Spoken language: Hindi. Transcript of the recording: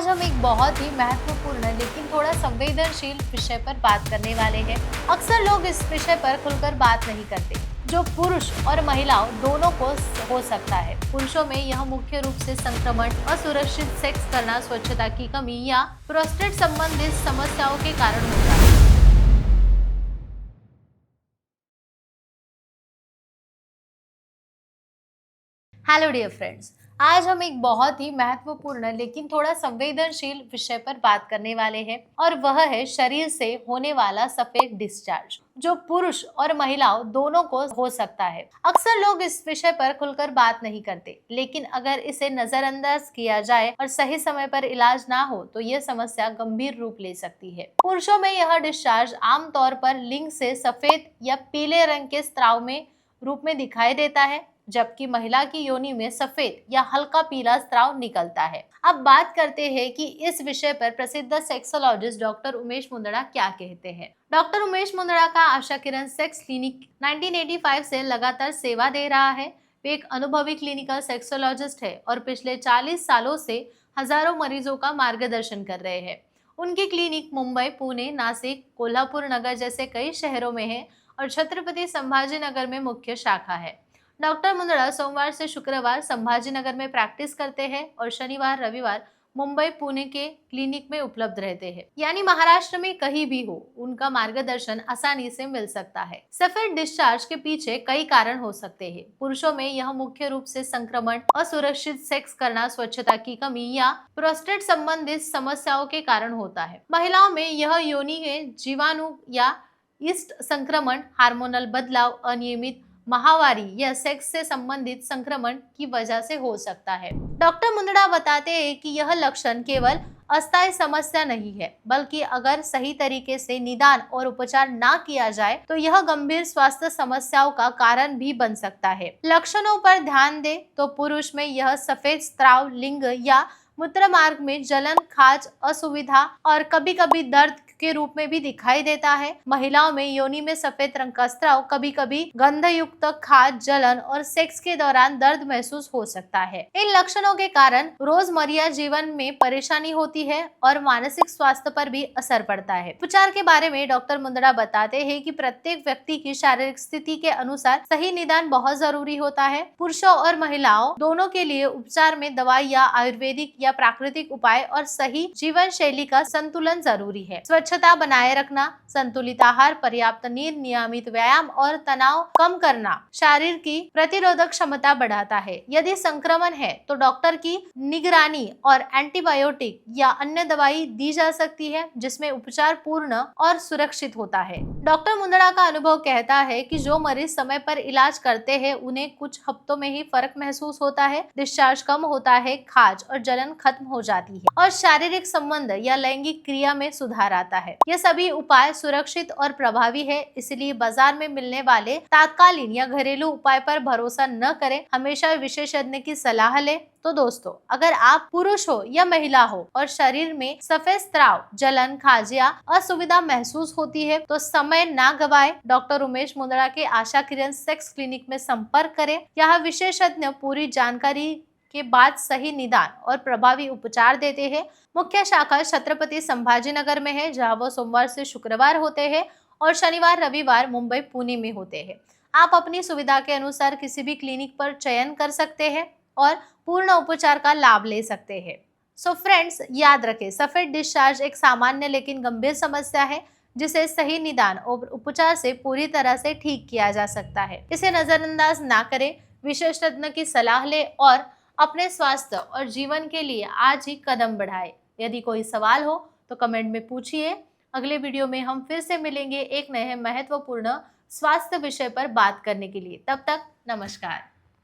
आज हम एक बहुत ही महत्वपूर्ण लेकिन थोड़ा संवेदनशील विषय पर बात करने वाले हैं। अक्सर लोग इस विषय पर खुलकर बात नहीं करते, जो पुरुष और महिलाओं दोनों को हो सकता है। पुरुषों में यह मुख्य रूप से संक्रमण, असुरक्षित सेक्स करना, स्वच्छता की कमी या प्रोस्टेट संबंधित समस्याओं के कारण होता है। हेलो डियर फ्रेंड्स, आज हम एक बहुत ही महत्वपूर्ण लेकिन थोड़ा संवेदनशील विषय पर बात करने वाले हैं और वह है शरीर से होने वाला सफेद डिस्चार्ज, जो पुरुष और महिलाओं दोनों को हो सकता है। अक्सर लोग इस विषय पर खुलकर बात नहीं करते, लेकिन अगर इसे नजरअंदाज किया जाए और सही समय पर इलाज ना हो तो यह समस्या गंभीर रूप ले सकती है। पुरुषों में यह डिस्चार्ज आमतौर पर लिंग से सफेद या पीले रंग के स्राव में रूप में दिखाई देता है, जबकि महिला की योनि में सफेद या हल्का पीला स्राव निकलता है। अब बात करते हैं कि इस विषय पर प्रसिद्ध सेक्सोलॉजिस्ट डॉक्टर उमेश मुंदड़ा क्या कहते हैं। डॉक्टर उमेश मुंदड़ा का आशा किरण सेक्स क्लिनिक 1985 से लगातार सेवा दे रहा है। वे एक अनुभवी क्लिनिकल सेक्सोलॉजिस्ट है और पिछले 40 सालों से हजारों मरीजों का मार्गदर्शन कर रहे हैं। उनकी क्लिनिक मुंबई, पुणे, नासिक, कोल्हापुर नगर जैसे कई शहरों में है और छत्रपति संभाजी नगर में मुख्य शाखा है। डॉक्टर मुंदड़ा सोमवार से शुक्रवार संभाजीनगर में प्रैक्टिस करते हैं और शनिवार रविवार मुंबई, पुणे के क्लिनिक में उपलब्ध रहते हैं। यानी महाराष्ट्र में कहीं भी हो, उनका मार्गदर्शन आसानी से मिल सकता है। सफेद डिस्चार्ज के पीछे कई कारण हो सकते हैं। पुरुषों में यह मुख्य रूप से संक्रमण, असुरक्षित सेक्स करना, स्वच्छता की कमी या प्रोस्टेट संबंधित समस्याओं के कारण होता है। महिलाओं में यह योनि के जीवाणु या ईस्ट संक्रमण, हार्मोनल बदलाव, अनियमित माहवारी या सेक्स से संबंधित संक्रमण की वजह से हो सकता है। डॉक्टर मुंदड़ा बताते हैं कि यह लक्षण केवल अस्थायी समस्या नहीं है, बल्कि अगर सही तरीके से निदान और उपचार ना किया जाए तो यह गंभीर स्वास्थ्य समस्याओं का कारण भी बन सकता है। लक्षणों पर ध्यान दें तो पुरुष में यह सफेद स्राव, लिंग या मूत्र मार्ग में जलन, खाज, असुविधा और कभी कभी दर्द के रूप में भी दिखाई देता है। महिलाओं में योनि में सफेद रंग का स्राव, कभी कभी गंधयुक्त खाज, जलन और सेक्स के दौरान दर्द महसूस हो सकता है। इन लक्षणों के कारण रोजमर्रा जीवन में परेशानी होती है और मानसिक स्वास्थ्य पर भी असर पड़ता है। उपचार के बारे में डॉक्टर मुंदड़ा बताते हैं कि प्रत्येक व्यक्ति की शारीरिक स्थिति के अनुसार सही निदान बहुत जरूरी होता है। पुरुषों और महिलाओं दोनों के लिए उपचार में दवाई या आयुर्वेदिक या प्राकृतिक उपाय और सही जीवन शैली का संतुलन जरूरी है। स्वच्छता बनाए रखना, संतुलित आहार, पर्याप्त नींद, नियमित व्यायाम और तनाव कम करना शरीर की प्रतिरोधक क्षमता बढ़ाता है। यदि संक्रमण है तो डॉक्टर की निगरानी और एंटीबायोटिक या अन्य दवाई दी जा सकती है, जिसमें उपचार पूर्ण और सुरक्षित होता है। डॉक्टर मुंदड़ा का अनुभव कहता है कि जो मरीज समय पर इलाज करते हैं उन्हें कुछ हफ्तों में ही फर्क महसूस होता है, डिस्चार्ज कम होता है, खाज और जलन खत्म हो जाती है और शारीरिक संबंध या लैंगिक क्रिया में सुधार आता है। ये सभी उपाय सुरक्षित और प्रभावी है, इसलिए बाजार में मिलने वाले तात्कालीन या घरेलू उपाय पर भरोसा न करें, हमेशा विशेषज्ञ की सलाह लें। तो दोस्तों, अगर आप पुरुष हो या महिला हो और शरीर में सफेद स्राव, जलन, खाज या असुविधा महसूस होती है तो समय ना गवाएं, डॉक्टर उमेश मुंदड़ा के आशा किरण सेक्स क्लिनिक में संपर्क करें। यहाँ विशेषज्ञ पूरी जानकारी के बाद सही निदान और प्रभावी उपचार देते हैं। मुख्य शाखा छत्रपति संभाजीनगर में है, जहां वो सोमवार से शुक्रवार होते हैं और शनिवार रविवार मुंबई, पुणे में होते हैं। आप अपनी सुविधा के अनुसार किसी भी क्लिनिक पर चयन कर सकते हैं और पूर्ण उपचार का लाभ ले सकते हैं। सो फ्रेंड्स, याद रखें, सफेद डिस्चार्ज एक सामान्य लेकिन गंभीर समस्या है, जिसे सही निदान और उपचार से पूरी तरह से ठीक किया जा सकता है। इसे नजरअंदाज ना करें, विशेषज्ञ की सलाह लें और अपने स्वास्थ्य और जीवन के लिए आज ही कदम बढ़ाएं। यदि कोई सवाल हो तो कमेंट में पूछिए। अगले वीडियो में हम फिर से मिलेंगे एक नए महत्वपूर्ण स्वास्थ्य विषय पर बात करने के लिए। तब तक नमस्कार।